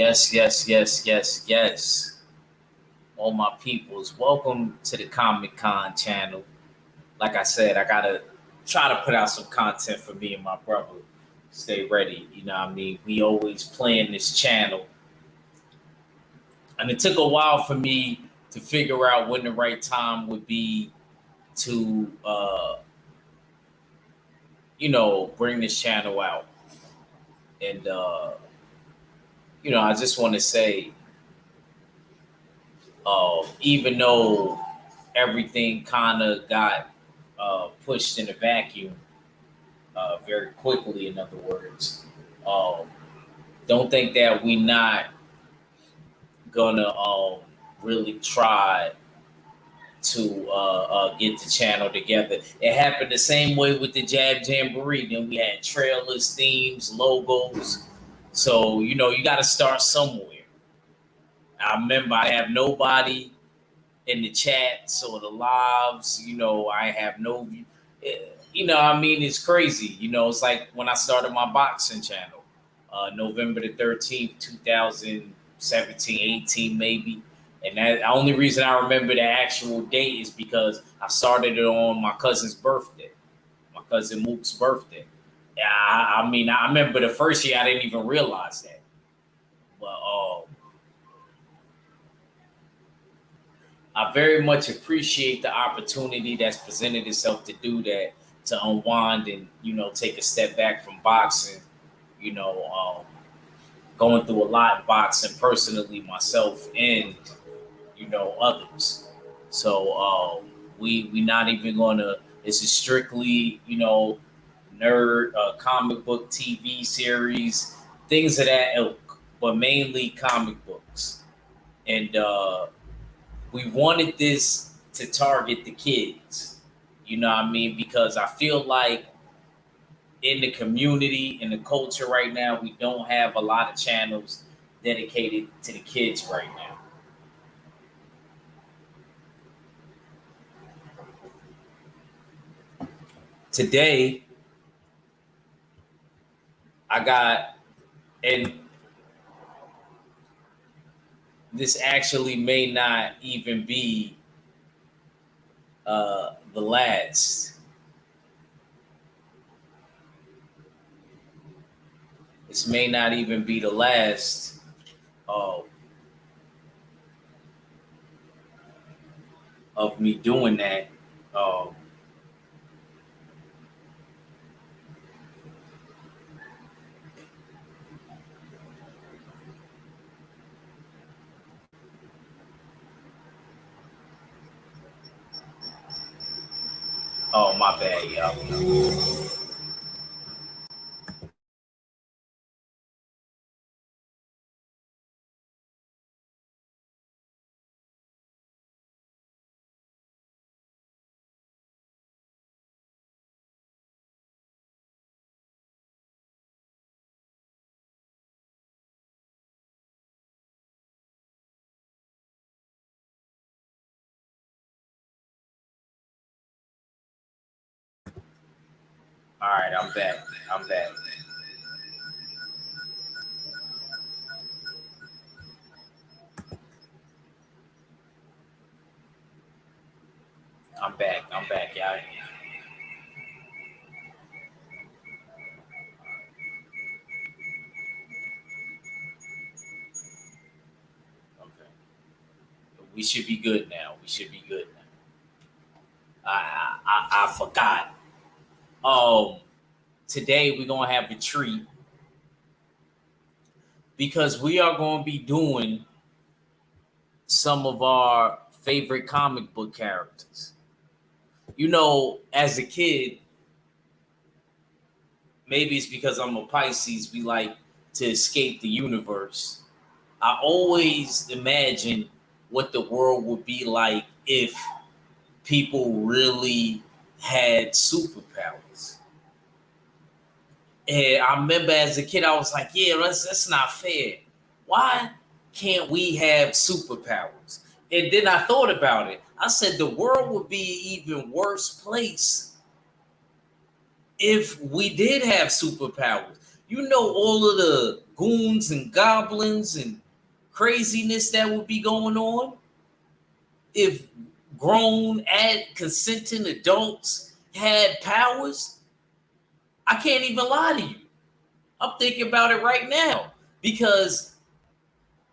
Yes, yes, yes, yes, yes. All my peoples, welcome to the Comic Con channel. Like I said, I gotta try to put out some content for me and my brother. Stay ready, you know what I mean? We always plan this channel. And it took a while for me to figure out when the right time would be to bring this channel out. And I just want to say, even though everything kind of got pushed in a vacuum very quickly, in other words, um, don't think that we not gonna really try to get the channel together. It happened the same way with the Jab Jamboree. Then we had trailers, themes, logos. So you got to start somewhere. I remember I have nobody in the chat, so the lives, I have no, it's crazy. It's like when I started my boxing channel, November the 13th, 2017, 18 maybe. And that the only reason I remember the actual date is because I started it on my cousin's birthday, my cousin Mook's birthday. Yeah, I remember the first year I didn't even realize that. But I very much appreciate the opportunity that's presented itself to do that, to unwind and, take a step back from boxing, going through a lot in boxing personally, myself and, others. So we not even gonna, this is strictly, nerd, comic book TV series, things of that ilk, but mainly comic books. And we wanted this to target the kids, because I feel like in the community, in the culture right now, we don't have a lot of channels dedicated to the kids right now. Today, I got, and this actually may not even be the last. This may not even be the last of me doing that. Oh, my bad, y'all. All right, I'm back. I'm back. I'm back, y'all. Okay. We should be good now. We should be good now. I forgot. Today we're gonna have a treat because we are gonna be doing some of our favorite comic book characters. As a kid, maybe it's because I'm a Pisces, we like to escape the universe. I always imagine what the world would be like if people really had superpowers. And I remember as a kid, I was like, yeah, that's not fair. Why can't we have superpowers? And then I thought about it. I said the world would be an even worse place if we did have superpowers. All of the goons and goblins and craziness that would be going on if grown consenting adults had powers. I can't even lie to you. I'm thinking about it right now because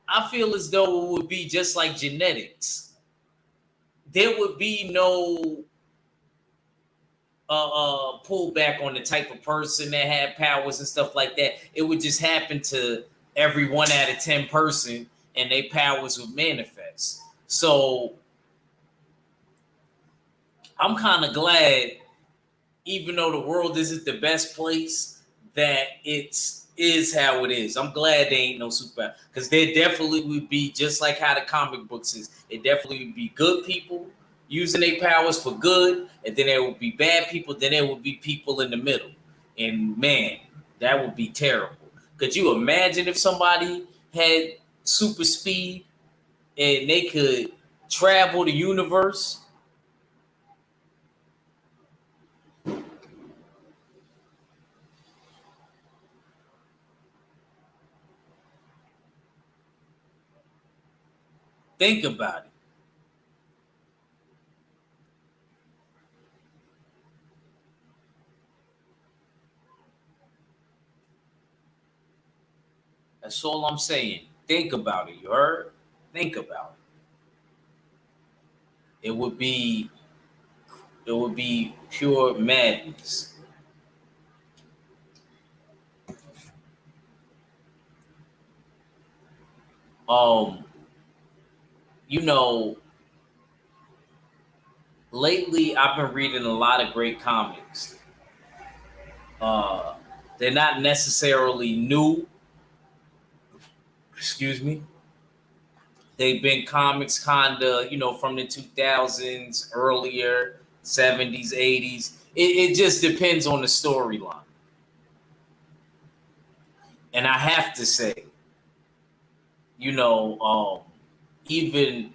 I feel as though it would be just like genetics. There would be no pull back on the type of person that had powers and stuff like that. It would just happen to every 1 out of 10 person, and their powers would manifest. So I'm kind of glad, even though the world isn't the best place, that is how it is. I'm glad there ain't no super, because there definitely would be, just like how the comic books is, it definitely would be good people using their powers for good, and then there would be bad people, then there would be people in the middle. And man, that would be terrible. Could you imagine if somebody had super speed and they could travel the universe? Think about it. That's all I'm saying. Think about it. You heard? Think about it. It would be pure madness. Um, you know, lately I've been reading a lot of great comics. Uh, they're not necessarily new. Excuse me. They've been comics kinda, from the 2000s, earlier, 70s, 80s. It just depends on the storyline. And I have to say, even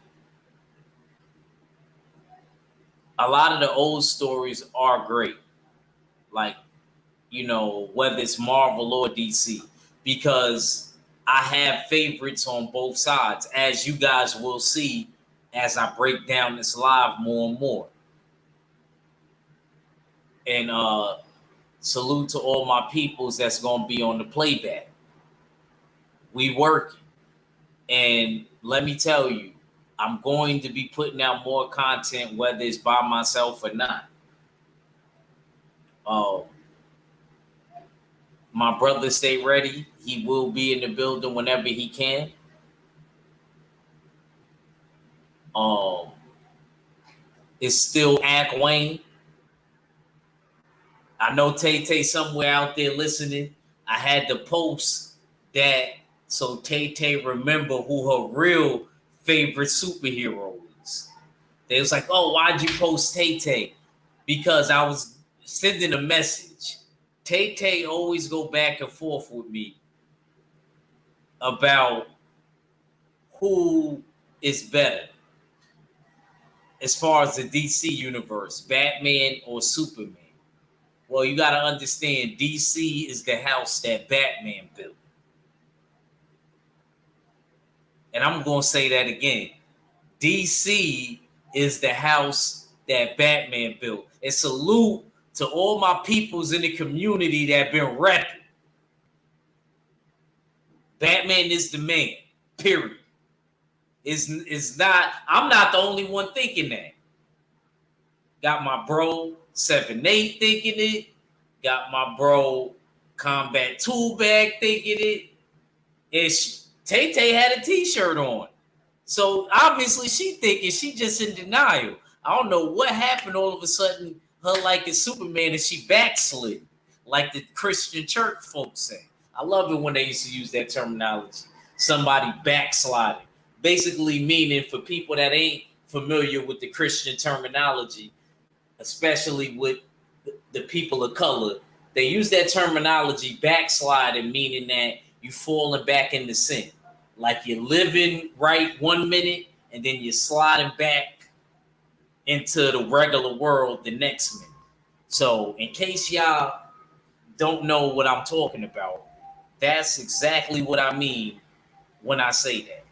a lot of the old stories are great. Like, whether it's Marvel or DC, because I have favorites on both sides, as you guys will see as I break down this live more and more. And salute to all my peoples that's gonna be on the playback. We working. And let me tell you, I'm going to be putting out more content, whether it's by myself or not. My brother, stay ready. He will be in the building whenever he can. It's still Ack Wayne. I know Tay Tay somewhere out there listening. I had to post that so Tay Tay remember who her real favorite superhero is. They was like, "Oh, why'd you post Tay Tay?" Because I was sending a message. Tay Tay always go back and forth with me about who is better as far as the DC universe, Batman or Superman. Well, you got to understand, DC is the house that Batman built. And I'm going to say that again. DC is the house that Batman built. And salute to all my peoples in the community that have been repping. Batman is the man, period. Is not, I'm not the only one thinking that. Got my bro 7-8 thinking it. Got my bro Combat Tool Bag thinking it. And Tay Tay had a t-shirt on. So obviously she thinking, she just in denial. I don't know what happened all of a sudden, her liking Superman, and she backslid, like the Christian church folks say. I love it when they used to use that terminology. Somebody backsliding. Basically meaning, for people that ain't familiar with the Christian terminology, especially with the people of color, they use that terminology, backsliding, meaning that you falling back into sin. Like you're living right 1 minute and then you're sliding back into the regular world the next minute. So in case y'all don't know what I'm talking about, That's exactly what I mean when I say that.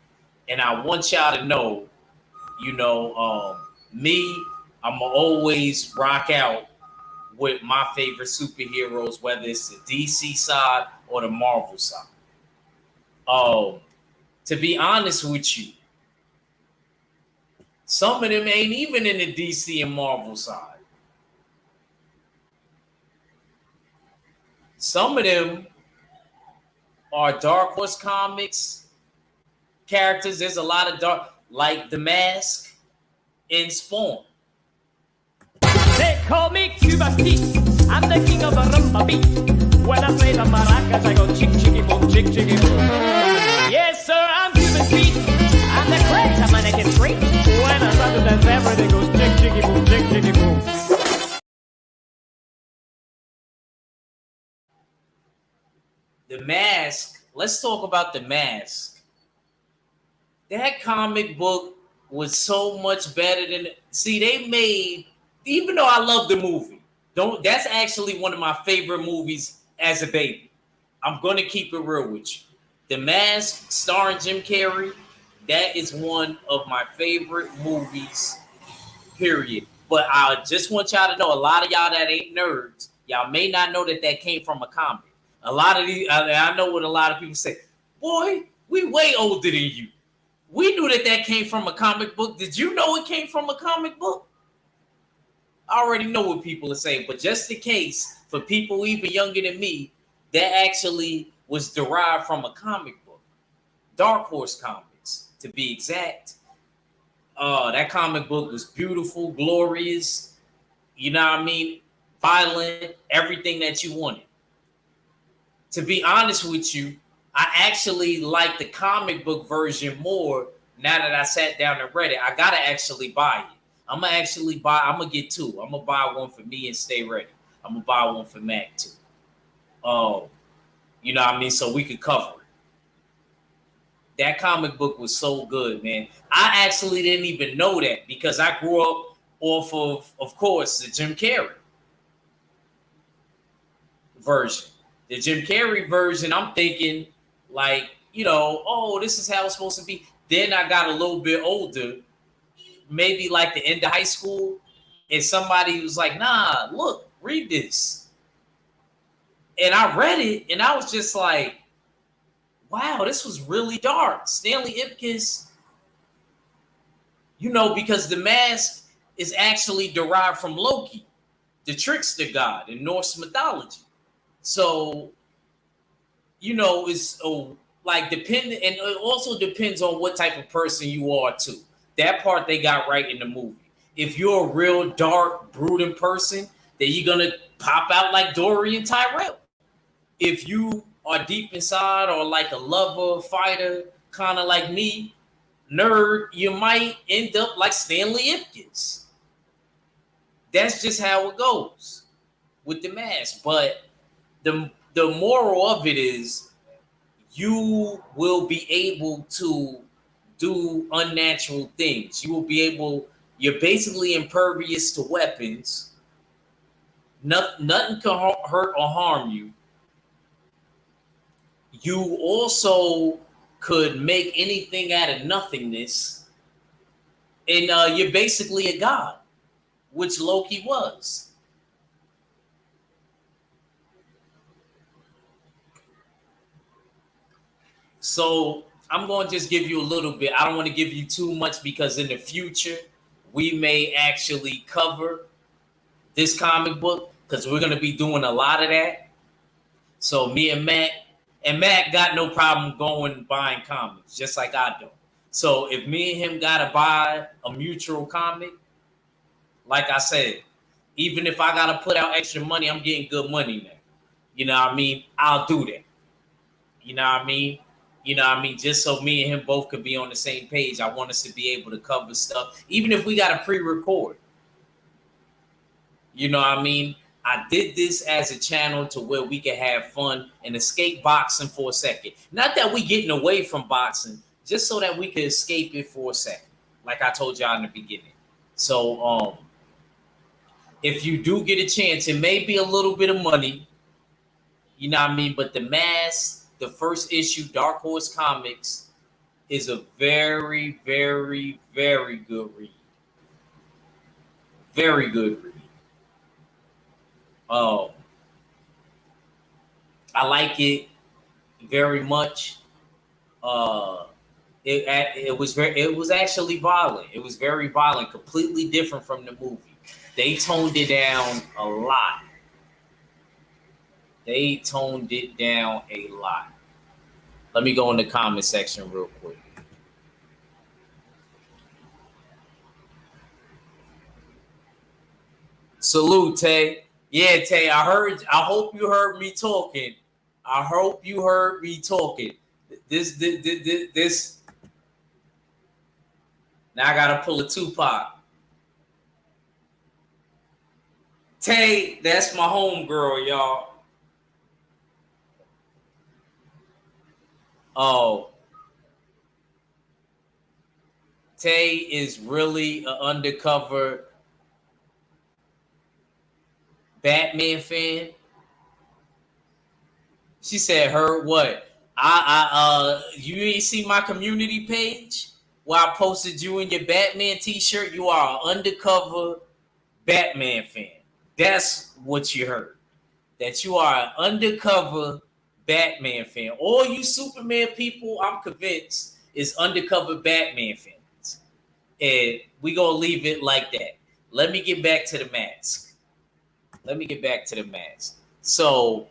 And I want y'all to know, me, I'm going to always rock out with my favorite superheroes, whether it's the DC side or the Marvel side. To be honest with you, some of them ain't even in the DC and Marvel side. Some of them are Dark Horse Comics characters. There's a lot of like The Mask and Spawn. They call me Cuba Pete. I'm the king of the rumba beat. When I play the maracas, I go chick chicky boom, chick chicky boom. Yes, sir, I'm Cuba Pete. I'm the crazy mannequin freak. When I start to dance, everything goes chick chicky boom, chick chicky boom. The Mask. Let's talk about The Mask. That comic book was so much better than. See, they made. Even though I love the movie, that's actually one of my favorite movies as a baby. I'm gonna keep it real with you. The Mask, starring Jim Carrey, that is one of my favorite movies. Period. But I just want y'all to know, a lot of y'all that ain't nerds, y'all may not know that came from a comic. A lot of these, I know what a lot of people say. Boy, we way older than you. We knew that came from a comic book. Did you know it came from a comic book? I already know what people are saying, but just in case, for people even younger than me, that actually was derived from a comic book. Dark Horse Comics, to be exact. That comic book was beautiful, glorious, you know what I mean? Violent, everything that you wanted. To be honest with you, I actually like the comic book version more now that I sat down and read it. I gotta actually buy it. I'm gonna get two. I'm gonna buy one for me and Stay Ready. I'm gonna buy one for Mac too. You know what I mean? So we could cover it. That comic book was so good, man. I actually didn't even know that because I grew up off of course, the Jim Carrey version. The Jim Carrey version, I'm thinking like, oh, this is how it's supposed to be. Then I got a little bit older, maybe like the end of high school, and somebody was like, nah, look, read this. And I read it, and I was just like, wow, this was really dark. Stanley Ipkiss, because the Mask is actually derived from Loki, the trickster god in Norse mythology. So, it's dependent, and it also depends on what type of person you are too. That part they got right in the movie. If you're a real dark, brooding person, then you're gonna pop out like Dorian Tyrell. If you are deep inside or like a lover, fighter, kind of like me, nerd, you might end up like Stanley Ipkiss. That's just how it goes with the Mask. But the moral of it is you will be able to do unnatural things. You're basically impervious to weapons. Nothing can hurt or harm you. You also could make anything out of nothingness. And you're basically a god, which Loki was. So I'm going to just give you a little bit. I don't want to give you too much because in the future, we may actually cover this comic book because we're going to be doing a lot of that. So me and Matt got no problem going buying comics, just like I do. So if me and him got to buy a mutual comic, like I said, even if I got to put out extra money, I'm getting good money now. You know what I mean? I'll do that. You know what I mean? Just so me and him both could be on the same page. I want us to be able to cover stuff, even if we got to pre-record. You know what I mean? I did this as a channel to where we can have fun and escape boxing for a second. Not that we getting away from boxing, just so that we can escape it for a second. Like I told y'all in the beginning. So if you do get a chance, it may be a little bit of money. You know what I mean? But the Mask the first issue, Dark Horse Comics, is a very, very, very good read. Very good read. I like it very much. It was actually violent. It was very violent, completely different from the movie. They toned it down a lot. Let me go in the comment section real quick. Salute, Tay. Yeah, Tay, I hope you heard me talking. This. Now I gotta pull a Tupac. Tay, that's my homegirl, y'all. Oh. Tay is really an undercover Batman fan. She said, "Heard what? You ain't see my community page where I posted you in your Batman t-shirt? You are an undercover Batman fan. That's what you heard. That you are an undercover Batman fan. All you Superman people, I'm convinced, is undercover Batman fans. And we gonna leave it like that. Let me get back to the mask. So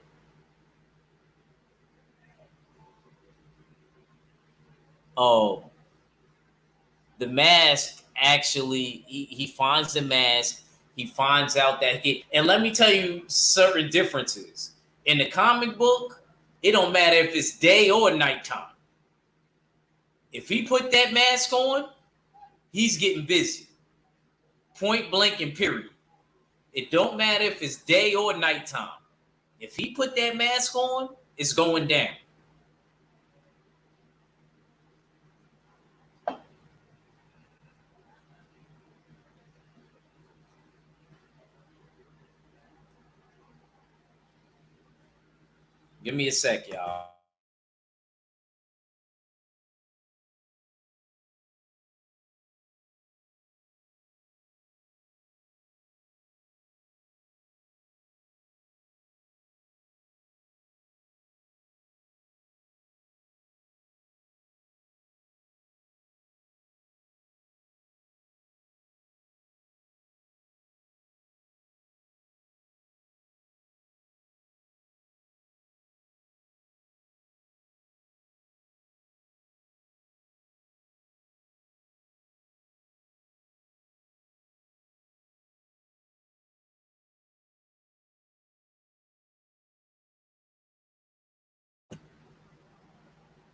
the mask actually, he finds the mask. He finds out that and let me tell you certain differences. In the comic book, it don't matter if it's day or nighttime. If he put that mask on, he's getting busy. Point blank and period. It don't matter if it's day or nighttime. If he put that mask on, it's going down. Give me a sec, y'all.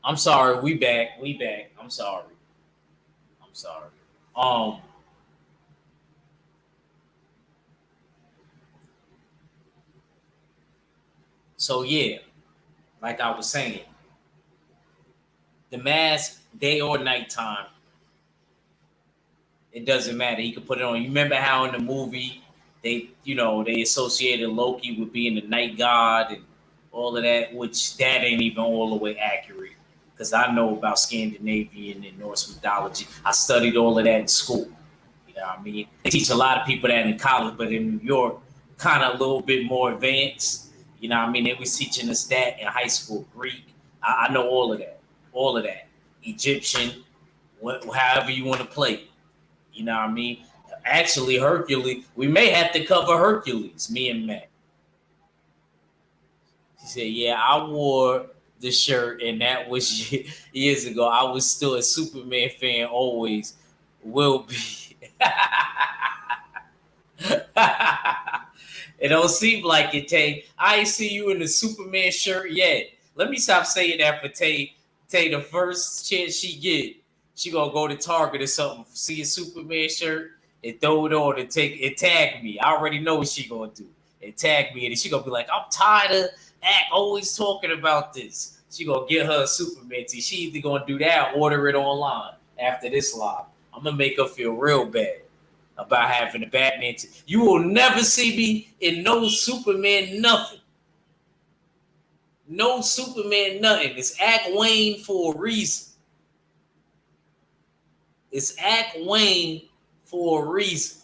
I'm sorry, we back. I'm sorry. So yeah, like I was saying, the mask, day or nighttime, it doesn't matter. He could put it on. You remember how in the movie they associated Loki with being the night god and all of that, which that ain't even all the way accurate. Because I know about Scandinavian and Norse mythology. I studied all of that in school. You know what I mean? They teach a lot of people that in college, but in New York, kind of a little bit more advanced. You know what I mean? They was teaching us that in high school, Greek. I know all of that. Egyptian, however you want to play it. You know what I mean? Actually, Hercules, we may have to cover Hercules, me and Matt. She said, yeah, I wore the shirt, and that was years ago. I was still a Superman fan, always will be. It don't seem like it, Tay. I ain't see you in the Superman shirt yet. Let me stop saying that for Tay. Tay, the first chance she get, she gonna go to Target or something, see a Superman shirt, and throw it on and tag me. I already know what she gonna do. And tag me, and she gonna be like, I'm tired of always talking about this. She gonna get her a Superman tee. She either gonna do that or order it online after this live. I'm gonna make her feel real bad about having a Batman tee. You will never see me in no Superman nothing. No Superman, nothing. It's Act Wayne for a reason. It's Act Wayne for a reason.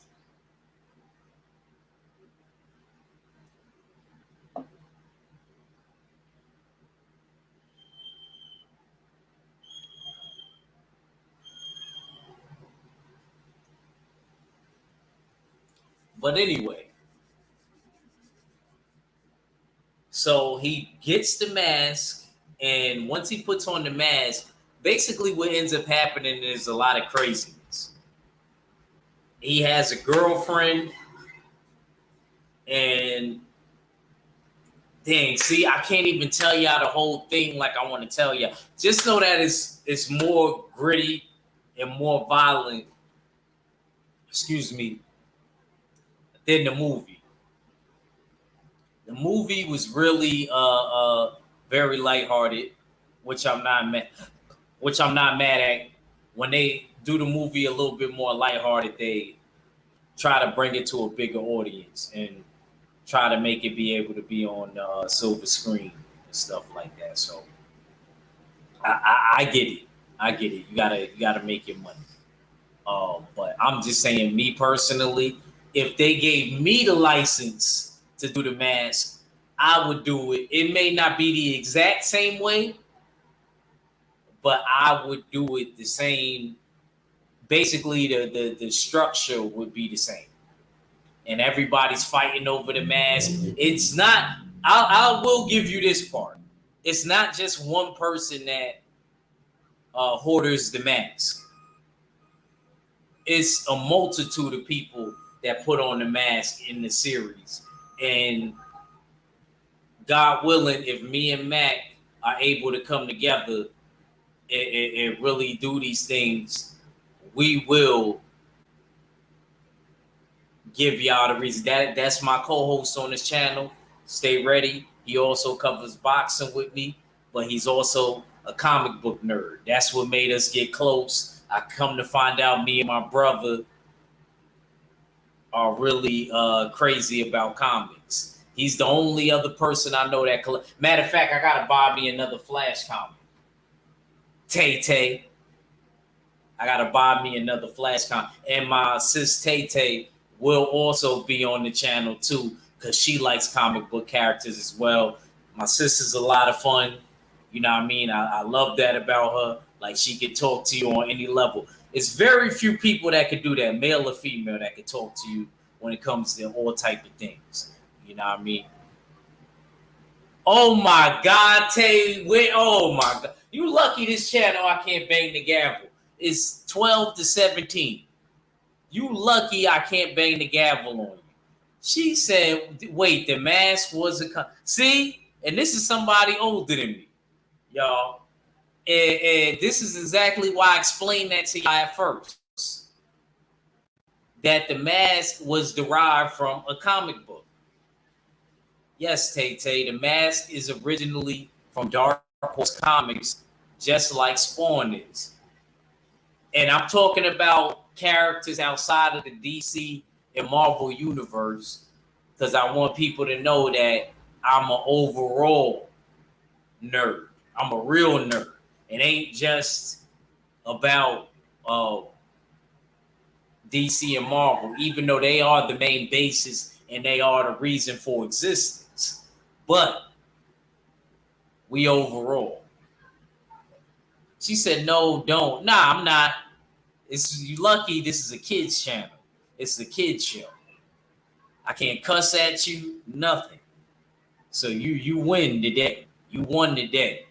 But anyway, so he gets the mask, and once he puts on the mask, basically what ends up happening is a lot of craziness. He has a girlfriend, and dang, see, I can't even tell y'all the whole thing like I want to tell you. Just know that it's more gritty and more violent, excuse me, than the movie. The movie was really very lighthearted, which I'm not mad at. When they do the movie a little bit more lighthearted, they try to bring it to a bigger audience and try to make it be able to be on silver screen and stuff like that. So I get it. I get it. You gotta make your money. But I'm just saying, me personally, if they gave me the license to do the mask, I would do it. It may not be the exact same way, but I would do it the same. Basically, the structure would be the same, and everybody's fighting over the mask. It's not. I will give you this part. It's not just one person that hoarders the mask. It's a multitude of people that put on the mask in the series, and God willing, if me and Mac are able to come together and really do these things, we will give y'all the reason. That's my co-host on this channel. Stay ready. He also covers boxing with me, but he's also a comic book nerd. That's what made us get close. I come to find out me and my brother are really crazy about comics. He's the only other person I know that matter of fact, I gotta buy me another Flash comic. Tay. I gotta buy me another Flash comic. And my sis Tay will also be on the channel too, because she likes comic book characters as well. My sister's a lot of fun. You know what I mean? I love that about her. Like, she can talk to you on any level. It's very few people that could do that, male or female, that can talk to you when it comes to all type of things. You know what I mean? Oh my God, Tay, oh my God. You lucky this channel I can't bang the gavel. It's 12 to 17. You lucky I can't bang the gavel on you. She said, wait, the mask wasn't... See? And this is somebody older than me, y'all. And this is exactly why I explained that to you at first. That the mask was derived from a comic book. Yes, Tay, the mask is originally from Dark Horse Comics, just like Spawn is. And I'm talking about characters outside of the DC and Marvel universe, because I want people to know that I'm an overall nerd. I'm a real nerd. It ain't just about DC and Marvel, even though they are the main basis and they are the reason for existence. But we overall. She said, no, don't. Nah, I'm not. You lucky this is a kid's channel. It's a kid's show. I can't cuss at you, nothing. So you win today. You won today.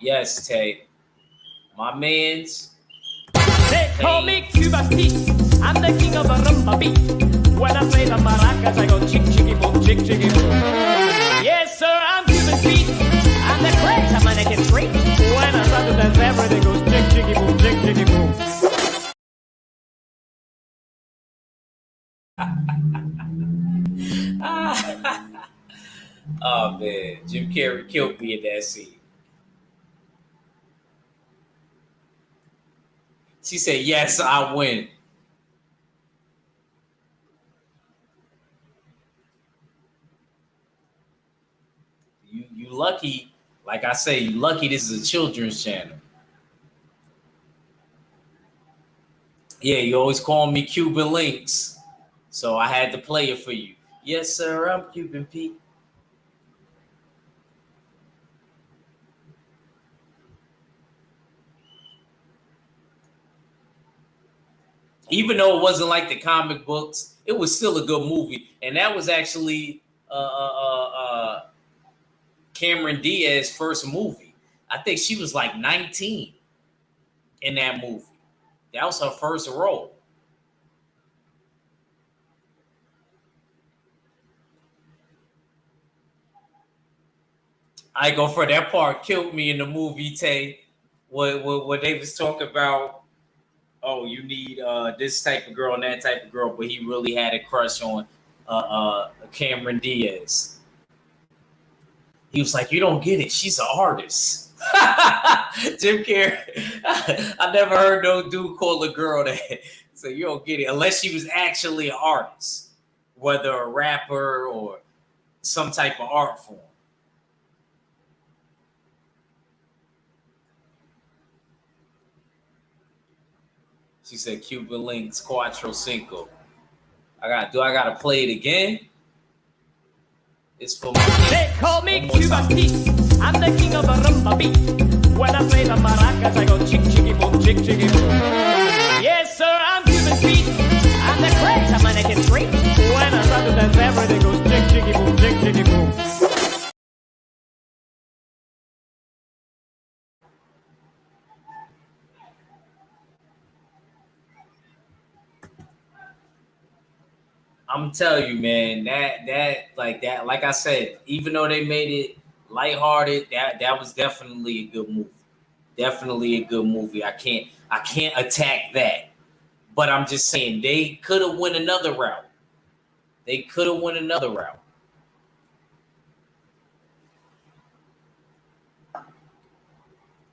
Yes, Tay. My mans. They call me Cuba Pete. I'm the king of the rumba beat. When I play the maracas, I go chick chicky boom, chick chicky boom. Yes, sir, I'm Cuba Pete. I'm the craze, I'm gonna get straight. When I start to dance, everything goes chick chicky boom, chick chicky boom. Oh man, Jim Carrey killed me in that scene. She said, yes, I win. You lucky, like I say, you lucky this is a children's channel. Yeah, you always call me Cuban Links. So I had to play it for you. Yes, sir, I'm Cuban Pete. Even though it wasn't like the comic books, it was still a good movie. And that was actually Cameron Diaz's first movie. I think she was like 19 in that movie. That was her first role. I go for that part killed me in the movie, Tay. What they was talking about, oh, you need this type of girl and that type of girl, but he really had a crush on Cameron Diaz. He was like, you don't get it. She's an artist. Jim Carrey. I never heard no dude call a girl that. So you don't get it. Unless she was actually an artist, whether a rapper or some type of art form. She said Cuban Links, Cuatro Cinco. I gotta play it again? It's for my They call me Cuban Pete. I'm the king of the rumba beat. When I play the maracas, I go chick chicky boom, chick chicky boom. Yes, sir, I'm Cuban Pete. I'm the crazy mannequin freak. When I start to dance, everything goes chick chicky boom, chick chicky boom. I'm telling you, man, like I said, even though they made it lighthearted, that was definitely a good movie. Definitely a good movie. I can't attack that. But I'm just saying they could have went another route. They could have went another route.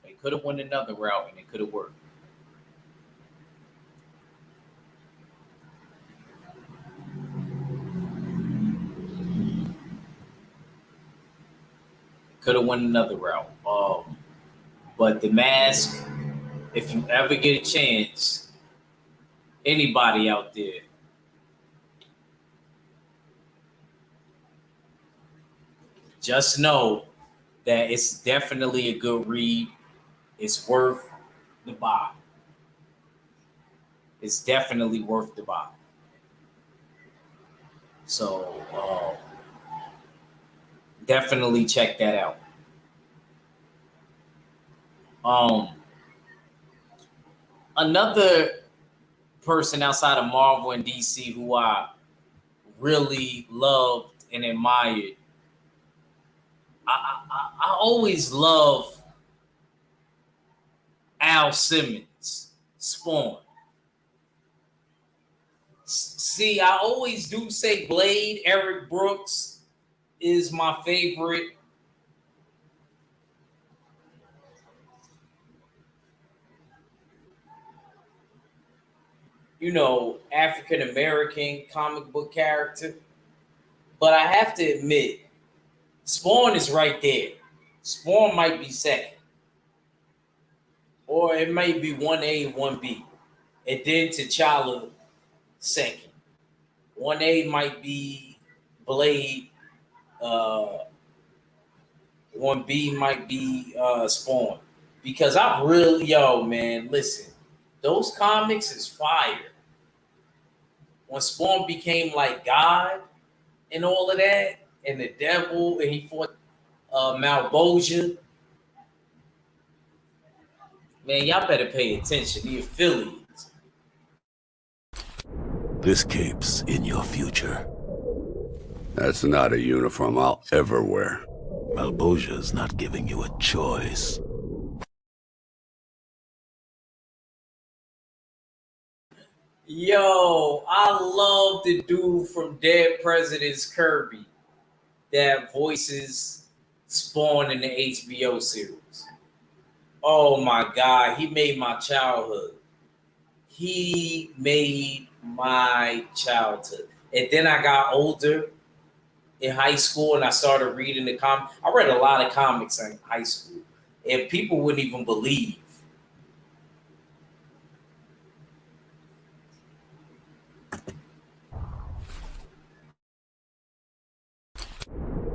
They could have went another route and it could have worked. Could have went another route. But The Mask, if you ever get a chance, anybody out there, just know that it's definitely a good read. It's worth the buy. It's definitely worth the buy. So definitely check that out. Another person outside of Marvel and DC who I really loved and admired. I always love Al Simmons, Spawn. See, I always do say Blade, Eric Brooks is my favorite. African American comic book character. But I have to admit, Spawn is right there. Spawn might be second. Or it may be 1A, 1B. And then T'Challa second. 1A might be Blade. 1B might be Spawn. Because I really, man, listen. Those comics is fire. When Spawn became like God and all of that, and the devil, and he fought Malbosia. Man, y'all better pay attention. The affiliates. This cape's in your future. That's not a uniform I'll ever wear. Malbosia's not giving you a choice. Yo, I love the dude from Dead Presidents Kirby that voices Spawn in the HBO series. Oh my God, he made my childhood. he made my childhood. And then I got older in high school and I started reading the comics. I read a lot of comics in high school, and people wouldn't even believe.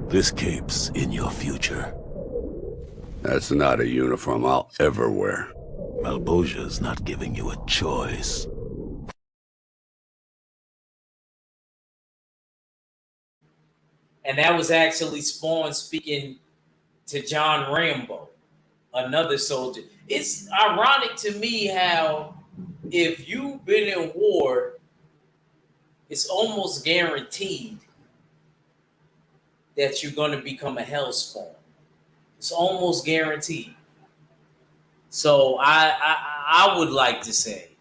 This cape's in your future. That's not a uniform I'll ever wear. Malbosia's not giving you a choice. And that was actually Spawn speaking to John Rambo, another soldier. It's ironic to me how if you've been in war, it's almost guaranteed that you're going to become a hellspawn. It's almost guaranteed. So I would like to say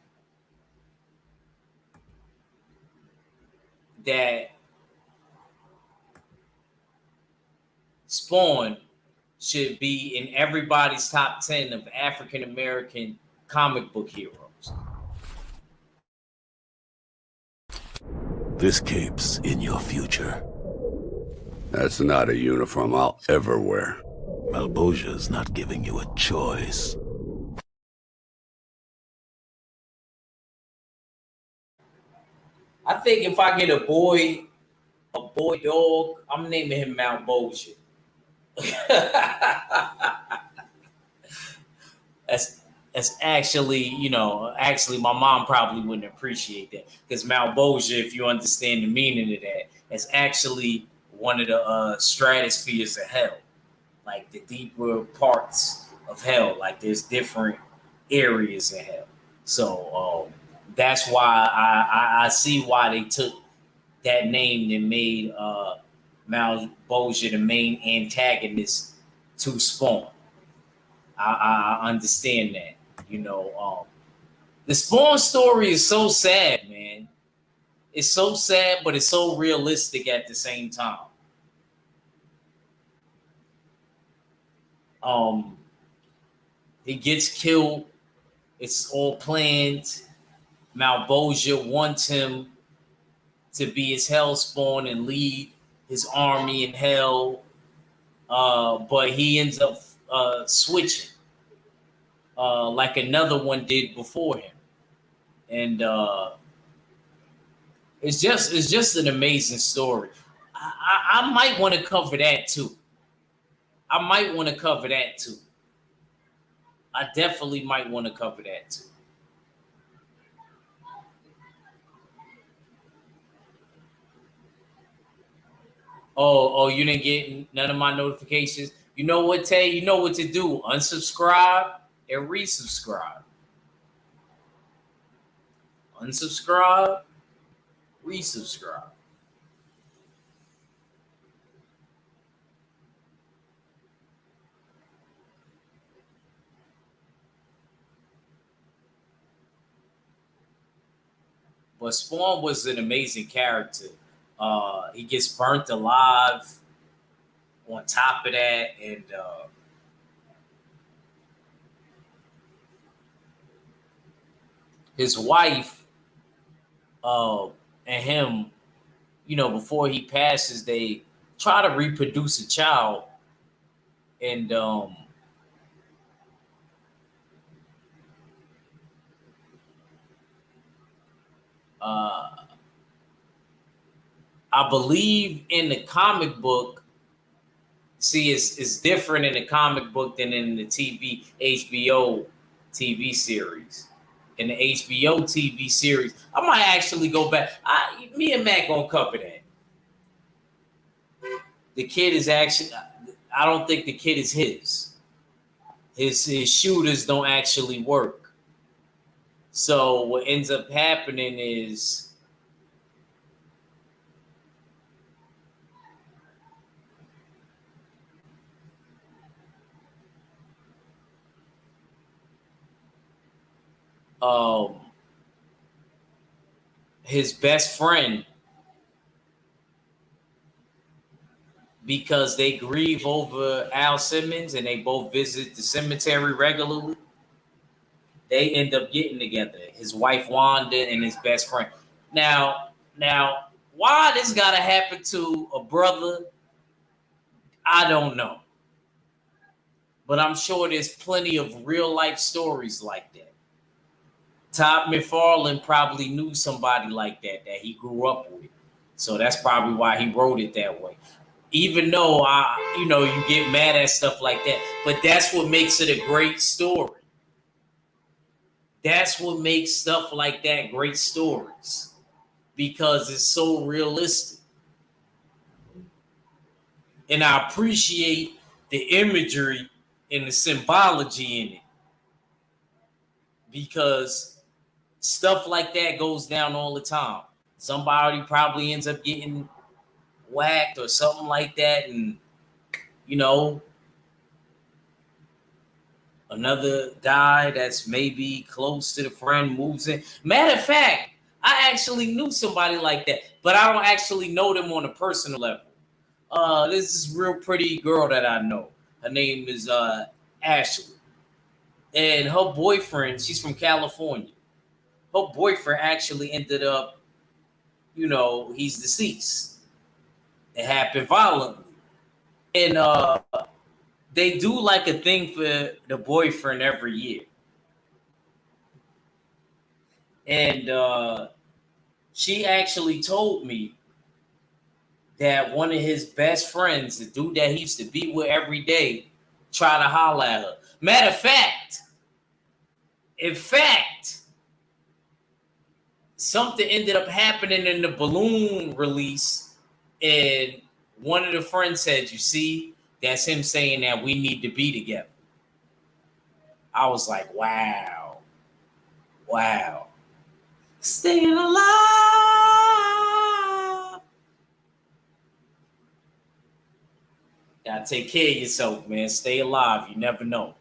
that Spawn should be in everybody's top 10 of African American comic book heroes. This cape's in your future. That's not a uniform I'll ever wear. Malbosia's not giving you a choice. I think if I get a boy dog, I'm naming him Malbosia. that's actually, my mom probably wouldn't appreciate that, because Malbosia, if you understand the meaning of that, is actually one of the stratospheres of hell, like the deeper parts of hell. Like there's different areas in hell. So that's why I see why they took that name and made Malbosia the main antagonist to Spawn. I understand that. The Spawn story is so sad, man. It's so sad, but it's so realistic at the same time. He gets killed. It's all planned. Malbosia wants him to be his hellspawn and lead his army in hell, but he ends up switching, like another one did before him, and it's just an amazing story. I might want to cover that too. I definitely might want to cover that too. Oh, you didn't get none of my notifications. You know what, Tay? You know what to do. Unsubscribe and resubscribe. Unsubscribe, resubscribe. But Spawn was an amazing character. He gets burnt alive on top of that, and his wife and him, before he passes, they try to reproduce a child, and I believe in the comic book, see, it's different in the comic book than in the HBO TV series. In the HBO TV series, I might actually go back. Me and Matt gonna cover that. The kid is actually, I don't think the kid is his. His shooters don't actually work. So what ends up happening is his best friend, because they grieve over Al Simmons and they both visit the cemetery regularly, They end up getting together. His wife Wanda and his best friend. Now, why this gotta happen to a brother, I don't know. But I'm sure there's plenty of real life stories like that. Todd McFarlane probably knew somebody like that he grew up with. So that's probably why he wrote it that way. Even though you get mad at stuff like that, but that's what makes it a great story. That's what makes stuff like that great stories, because it's so realistic. And I appreciate the imagery and the symbology in it, because stuff like that goes down all the time. Somebody probably ends up getting whacked or something like that, and another guy that's maybe close to the friend moves in. Matter of fact, I actually knew somebody like that, but I don't actually know them on a personal level. There's this real pretty girl that I know. Her name is Ashley. And her boyfriend, she's from California. Her boyfriend actually ended up, he's deceased. It happened violently. And they do like a thing for the boyfriend every year. And she actually told me that one of his best friends, the dude that he used to be with every day, tried to holler at her. Matter of fact, something ended up happening in the balloon release, and one of the friends said, "You see, that's him saying that we need to be together." I was like, wow. Staying alive. Gotta take care of yourself, man. Stay alive. You never know.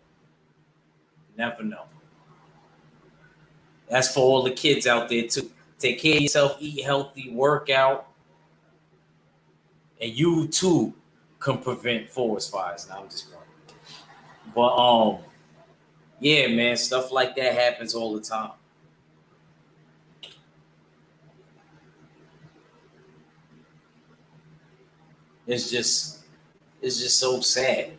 That's for all the kids out there too. Take care of yourself, eat healthy, work out, and you too can prevent forest fires. Now I'm just going. But yeah, man, stuff like that happens all the time. It's just so sad.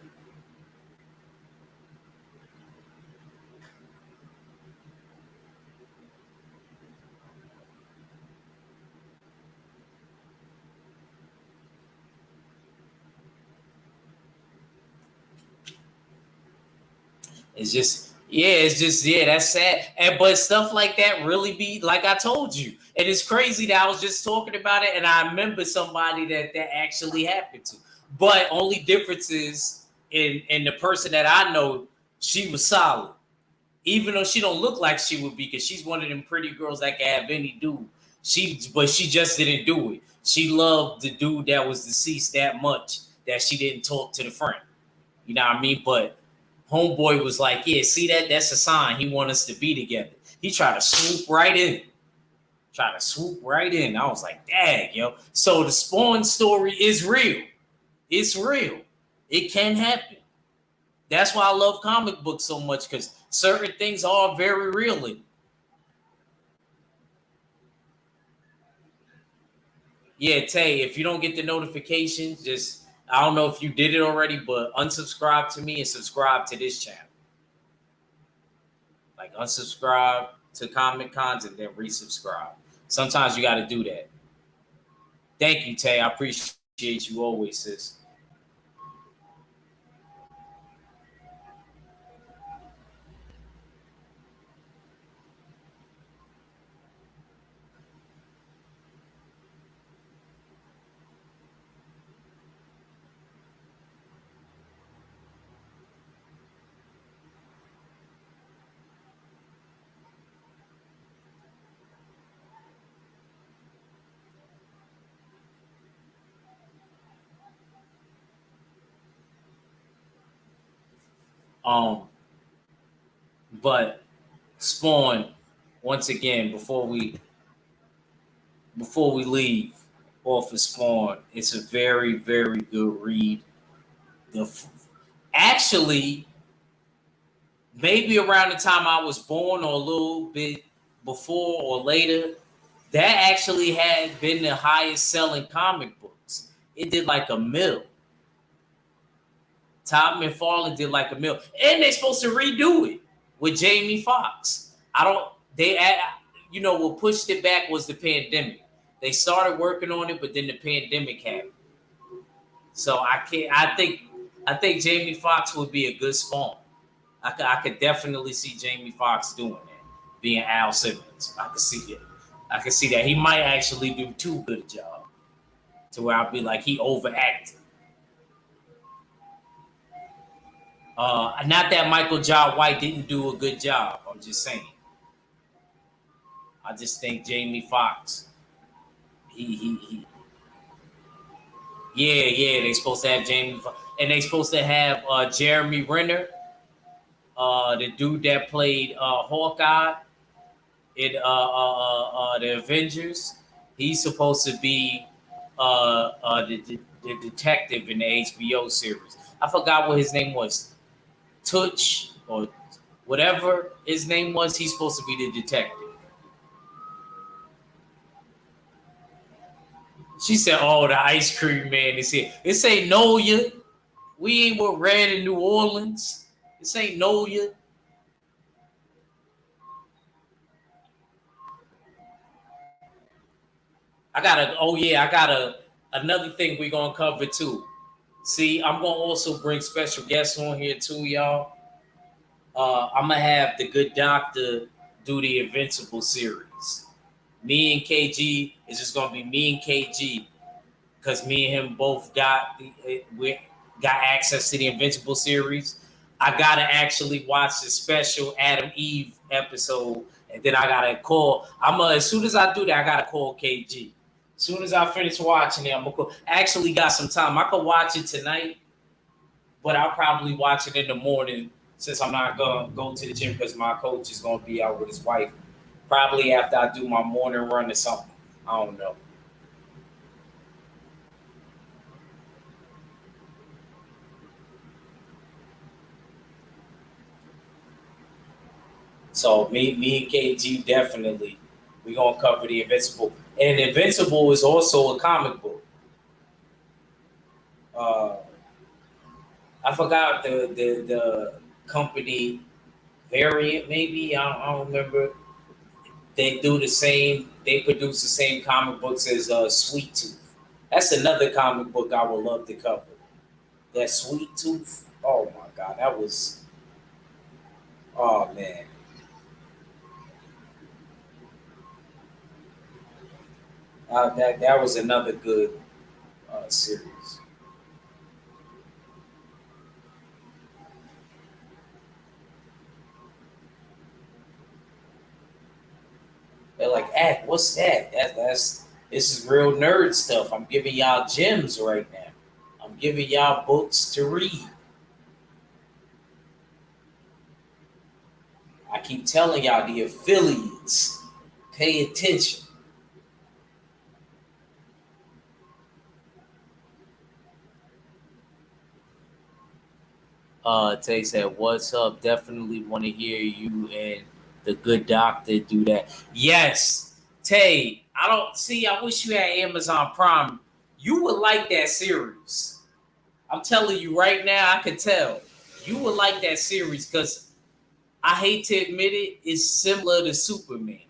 That's sad. But stuff like that really be like I told you. And it's crazy that I was just talking about it, and I remember somebody that actually happened to. But only difference is in the person that I know, she was solid. Even though she don't look like she would be, because she's one of them pretty girls that can have any dude. But she just didn't do it. She loved the dude that was deceased that much that she didn't talk to the friend. You know what I mean? But homeboy was like, yeah, see that? That's a sign he want us to be together. He tried to swoop right in. I was like, dang, yo. So the Spawn story is real. It's real. It can happen. That's why I love comic books so much, because certain things are very real in it. Yeah, Tay, if you don't get the notifications, just, I don't know if you did it already, but unsubscribe to me and subscribe to this channel. Like, unsubscribe to Comic Cons and then resubscribe. Sometimes you got to do that. Thank you, Tay. I appreciate you always, sis. But Spawn, once again, before we leave off of Spawn, it's a very, very good read. Actually, maybe around the time I was born or a little bit before or later, that actually had been the highest selling comic books. It did like a mil. Todd McFarlane did like a mil. And they're supposed to redo it with Jamie Foxx. What pushed it back was the pandemic. They started working on it, but then the pandemic happened. So I think Jamie Foxx would be a good spawn. I could definitely see Jamie Foxx doing that, being Al Simmons. I could see it. I could see that. He might actually do too good a job to where I'll be like he overacted. Not that Michael Jai White didn't do a good job. I'm just saying. I just think Jamie Foxx, he they're supposed to have Jamie Foxx. And they're supposed to have Jeremy Renner, the dude that played Hawkeye in the Avengers. He's supposed to be the detective in the HBO series. I forgot what his name was. Touch or whatever his name was. He's supposed to be the detective. She said, "Oh, the ice cream man is here." This ain't Noya. We ain't with Red in New Orleans. This ain't Noya. I got another thing we're gonna cover too. See, I'm gonna also bring special guests on here too, y'all. I'm gonna have the Good Doctor do the Invincible series. Me and KG is just gonna be me and KG because me and him both got access to the Invincible series. I gotta actually watch the special Adam Eve episode, and then I gotta call. As soon as I do that, I gotta call KG. As soon as I finish watching it, I'm gonna call. I actually got some time. I could watch it tonight, but I'll probably watch it in the morning since I'm not gonna go to the gym because my coach is gonna be out with his wife. Probably after I do my morning run or something. I don't know. So me and KG definitely we're gonna cover the Invincible. And Invincible is also a comic book. I forgot the company Variant, maybe. I don't remember. They produce the same comic books as Sweet Tooth. That's another comic book I would love to cover. That Sweet Tooth. Oh my God, that was. Oh man. That was another good series. They're like, what's that? This is real nerd stuff. I'm giving y'all gems right now. I'm giving y'all books to read. I keep telling y'all the affiliates, pay attention. Tay said, "What's up? Definitely want to hear you and the Good Doctor do that." Yes, Tay. I wish you had Amazon Prime. You would like that series. I'm telling you right now. I could tell you would like that series because I hate to admit it's similar to Superman.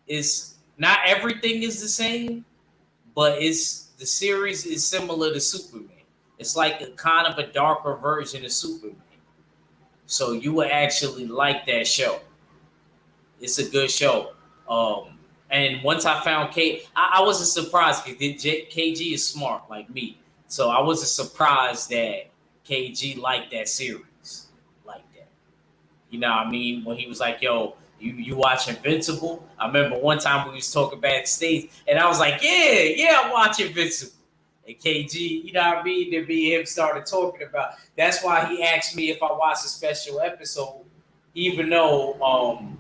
It's not everything is the same, but the series is similar to Superman. It's like a kind of a darker version of Superman. So you would actually like that show. It's a good show. And once I found I wasn't surprised because KG is smart like me. So I wasn't surprised that KG liked that series like that. You know what I mean? When he was like, yo, you watch Invincible? I remember one time we was talking backstage and I was like, yeah, I watch Invincible. And KG, you know what I mean? Then me and him started talking about. That's why he asked me if I watched a special episode, even though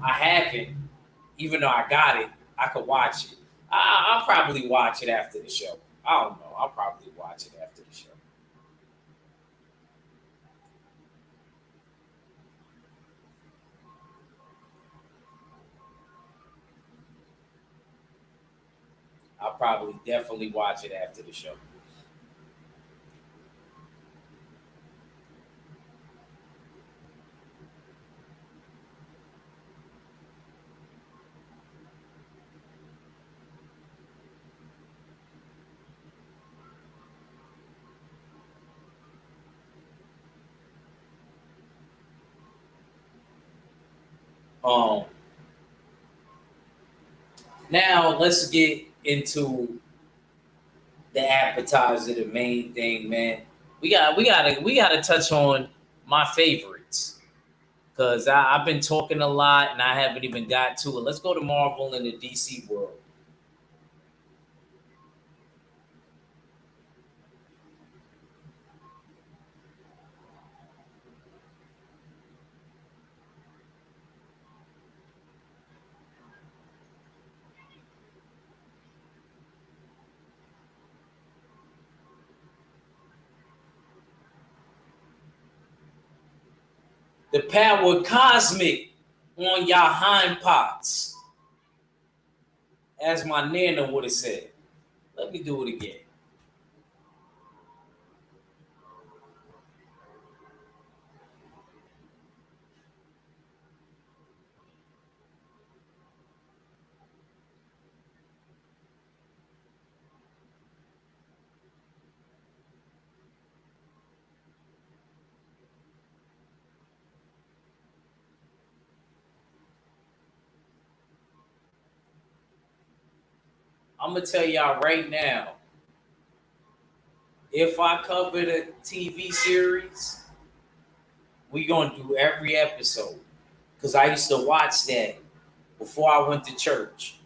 I haven't, even though I got it, I could watch it. I'll probably watch it after the show. I don't know. I'll probably watch it after the show. I'll probably definitely watch it after the show. Um, Now let's get into the appetizer, the main thing, man. We gotta touch on my favorites because I've been talking a lot and I haven't even got to it. Let's go to Marvel and the DC world. The power cosmic on your hind parts, as my nana would have said. Let me do it again. I'm gonna tell y'all right now, if I cover the TV series, we gonna do every episode. Cause I used to watch that before I went to church.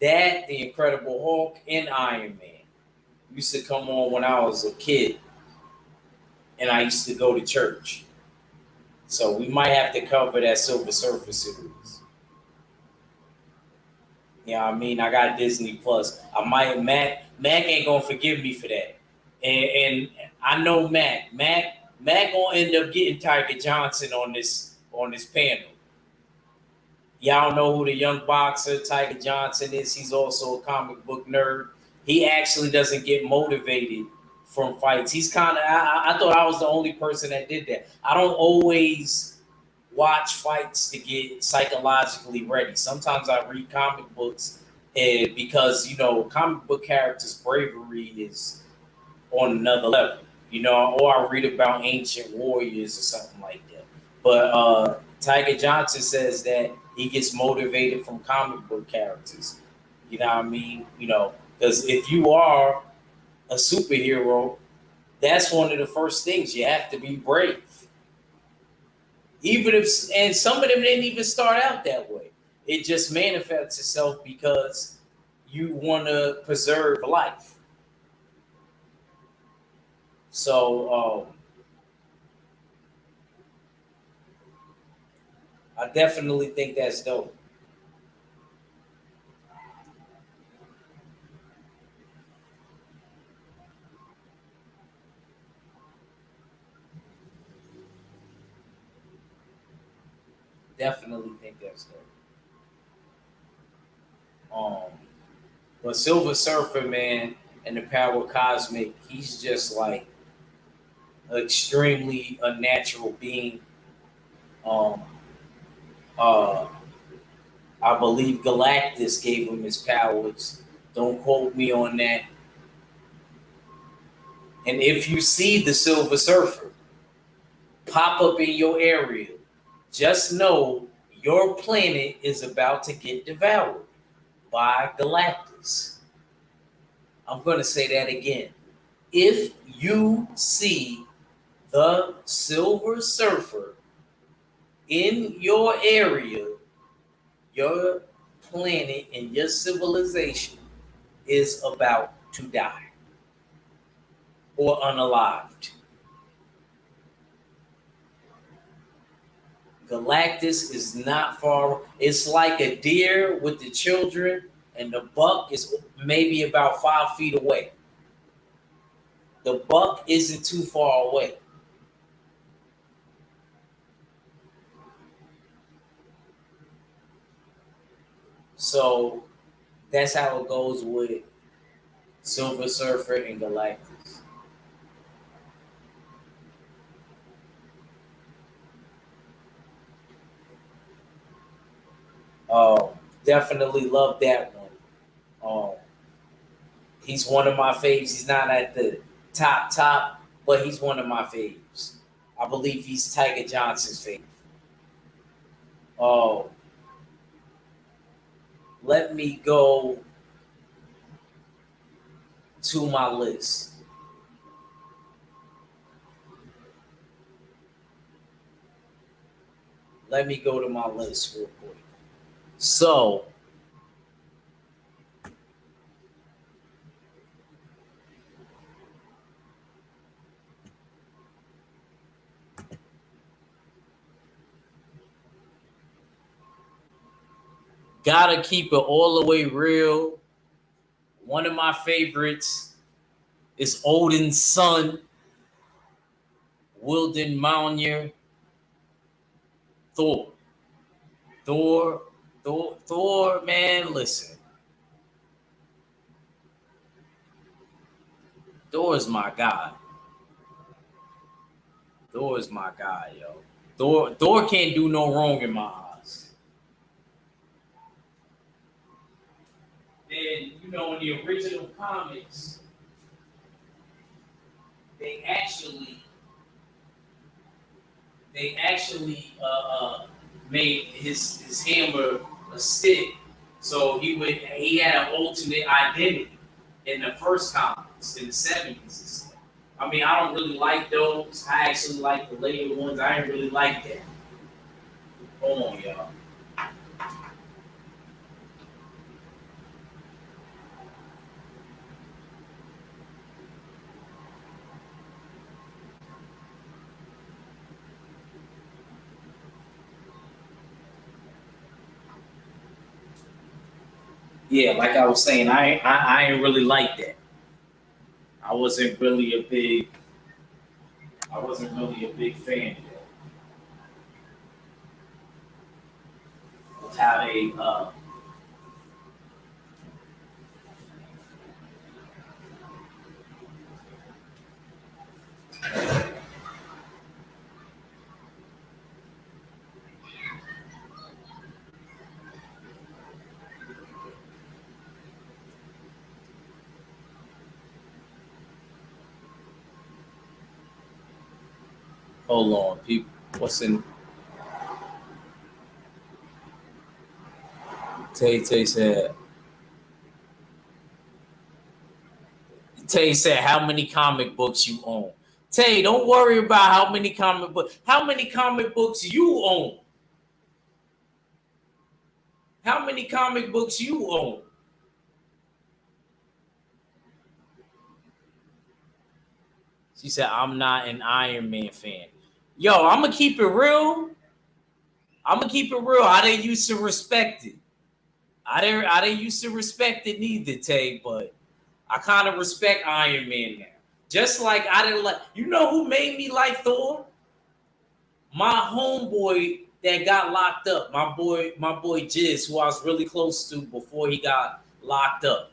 That, The Incredible Hulk, and Iron Man used to come on when I was a kid, and I used to go to church. So we might have to cover that Silver Surfer series. You know what I mean? I got Disney Plus. I might Mac ain't gonna forgive me for that. And I know Mac gonna end up getting Tiger Johnson on this panel. Y'all know who the young boxer Tiger Johnson is. He's also a comic book nerd. He actually doesn't get motivated from fights. He's kind of, I thought I was the only person that did that. I don't always watch fights to get psychologically ready. Sometimes I read comic books because, comic book characters' bravery is on another level, or I read about ancient warriors or something like that. But Tiger Johnson says that he gets motivated from comic book characters. You know what I mean? Because if you are a superhero, that's one of the first things. You have to be brave. And some of them didn't even start out that way. It just manifests itself because you want to preserve life. So I definitely think that's dope. Definitely think that's dope. But Silver Surfer, man, and the Power Cosmic, he's just like an extremely unnatural being. Um, uh, I believe Galactus gave him his powers. Don't quote me on that. And if you see the Silver Surfer pop up in your area, just know your planet is about to get devoured by Galactus. I'm going to say that again. If you see the Silver Surfer in your area, your planet and your civilization is about to die or unalived. Galactus is not far. It's like a deer with the children, and the buck is maybe about 5 feet away. The buck isn't too far away. So That's how it goes with Silver Surfer and Galactus. Definitely love that one. Um, he's one of my faves. He's not at the top, but he's one of my faves. I believe he's Tiger Johnson's fave. Oh, let me go to my list. Let me go to my list real quick. So, gotta keep it all the way real. One of my favorites is Odin's son, Wilden Mjolnir, Thor. Thor, man, listen. Thor is my guy. Thor is my guy, yo. Thor can't do no wrong in my eyes. And you know, in the original comics, they actually made his hammer a stick, so he had an alternate identity in the first comics in the 70s. I mean, I don't really like those. I actually like the later ones. I didn't really like that. Hold on, y'all. Yeah, like I was saying, I ain't really like that. I wasn't really a big fan of how they hold on, people. What's in Tay said Tay said how many comic books you own. Tay, don't worry about how many comic books you own. How many comic books you own? She said, I'm not an Iron Man fan. Yo, I'm going to keep it real. I didn't used to respect it. I didn't used to respect it neither, Tay, but I kind of respect Iron Man now. Just like I didn't like, you know who made me like Thor? My homeboy that got locked up. My boy Jizz, who I was really close to before he got locked up.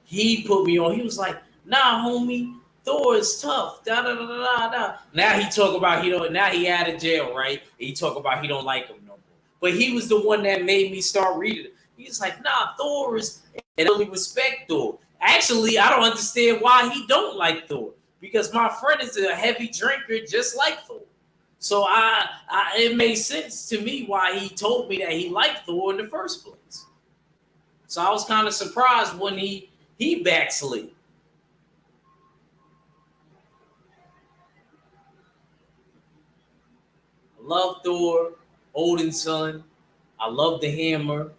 He put me on. He was like, nah, homie, Thor is tough. Da da da da da. Now he talk about he don't. Now he out of jail, right? He talk about he don't like him no more. But he was the one that made me start reading it. He's like, nah, Thor is. And I really respect Thor. Actually, I don't understand why he don't like Thor, because my friend is a heavy drinker just like Thor. So it made sense to me why he told me that he liked Thor in the first place. So I was kind of surprised when he backslid. I love Thor, Odin's son. I love the hammer.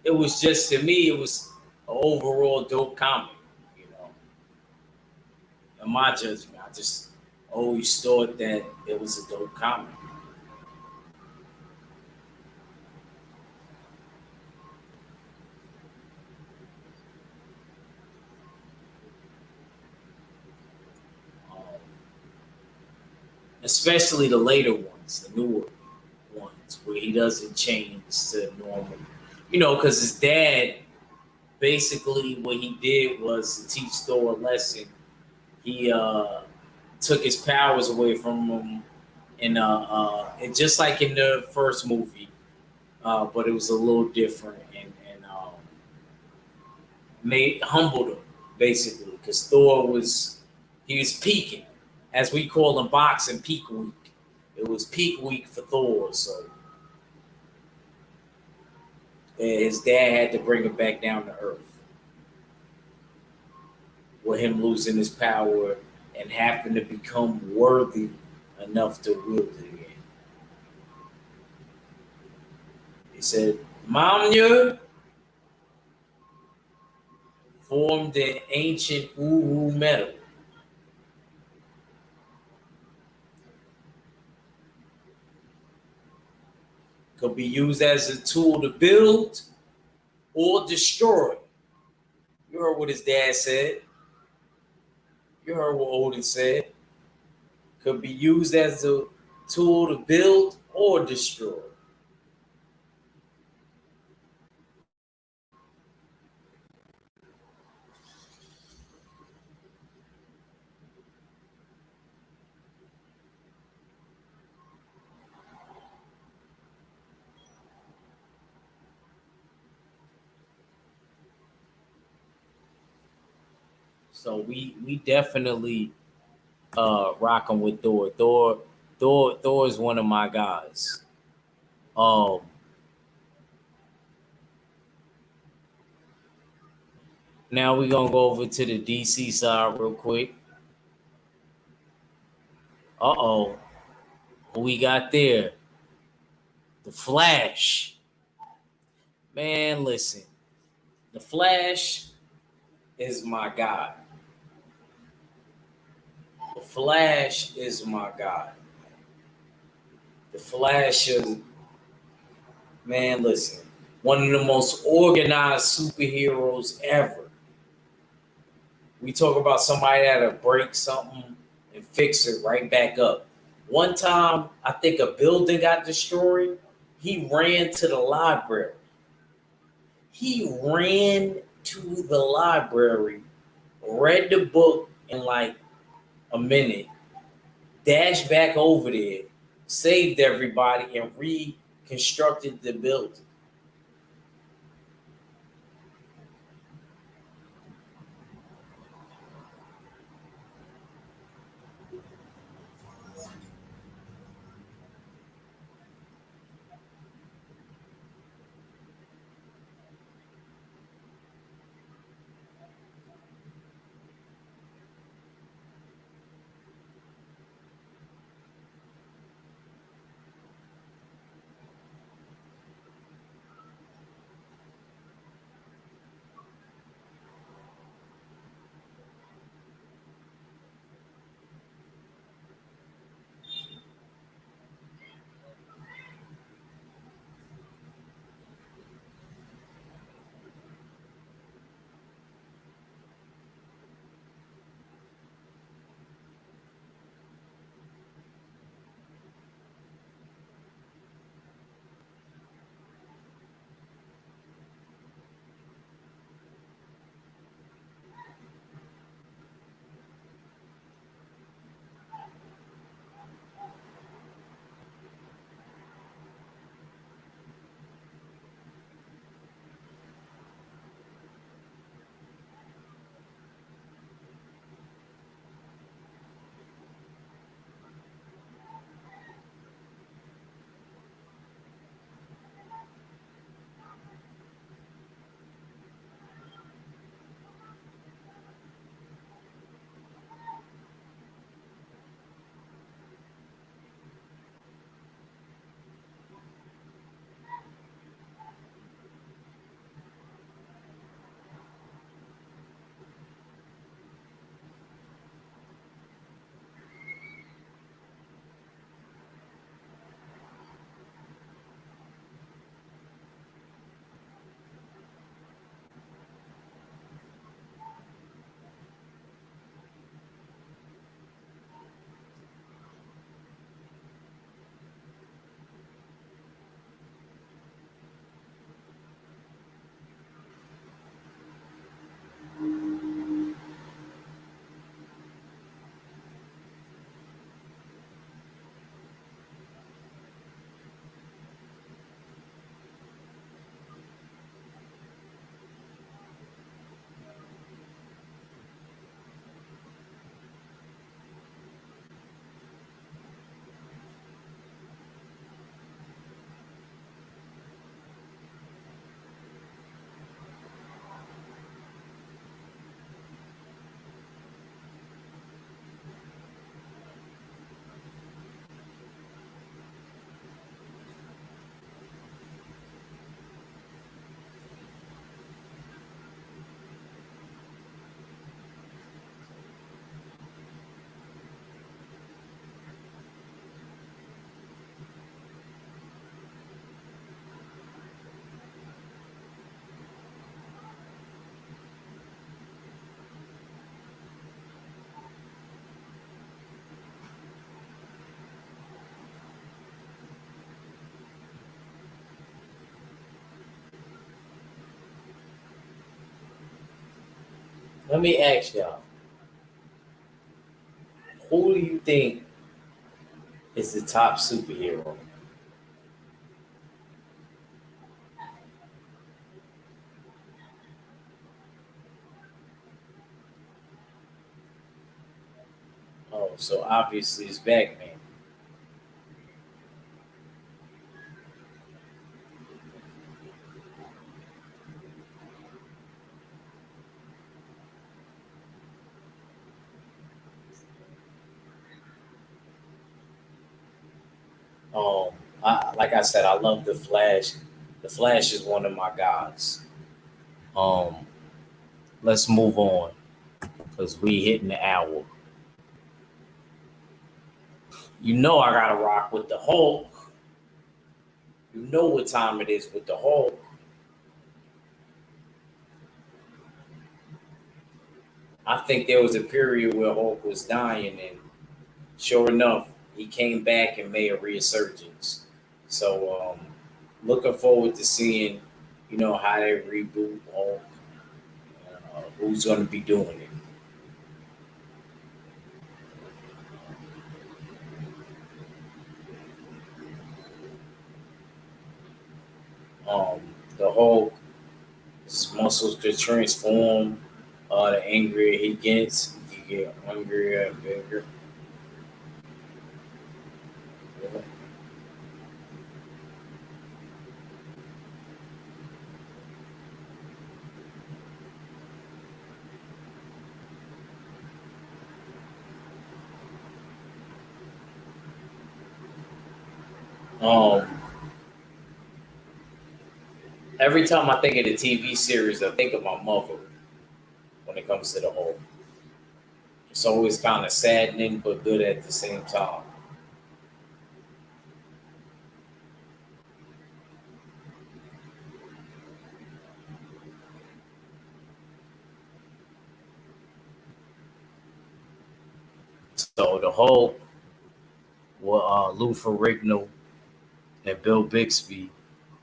It was just, to me, it was an overall dope comic, you know. In my judgment, I just always thought that it was a dope comic. Especially the later ones, the newer ones where he doesn't change to normal. You know, because his dad basically what he did was to teach Thor a lesson. He took his powers away from him, and just like in the first movie, but it was a little different and made humbled him basically because Thor was he was peaking, as we call in boxing, peak week. It was peak week for Thor, so his dad had to bring him back down to earth with him losing his power and having to become worthy enough to wield it again. He said, Mamnir formed an ancient Uru metal. Could be used as a tool to build or destroy. You heard what his dad said. You heard what Odin said. Could be used as a tool to build or destroy. So we definitely rocking with Thor. Thor is one of my guys. Um Now we're gonna go over to the DC side real quick. Uh-oh. Who we got there? The Flash. Man, listen. The Flash is my guy. The Flash is my guy. The Flash is, man, listen. One of the most organized superheroes ever. We talk about somebody that'll break something and fix it right back up. One time, I think a building got destroyed. He ran to the library. He ran to the library, read the book in like a minute, dashed back over there, saved everybody, and reconstructed the building. Let me ask y'all, who do you think is the top superhero? Oh, so obviously it's Batman. Um, like I said, I love the Flash. The Flash is one of my guys. Um, let's move on because we hitting the hour. You know I gotta rock with the Hulk. You know what time it is with the Hulk. I think there was a period where Hulk was dying, and sure enough, he came back and made a resurgence. So, looking forward to seeing, how they reboot Hulk. Who's going to be doing it? Um, the Hulk, his muscles could transform. The angrier he gets, he get hungrier and bigger. Um, every time I think of the TV series, I think of my mother when it comes to the Hulk. It's always kind of saddening but good at the same time. So the Hulk, with Lou Ferrigno and Bill Bixby,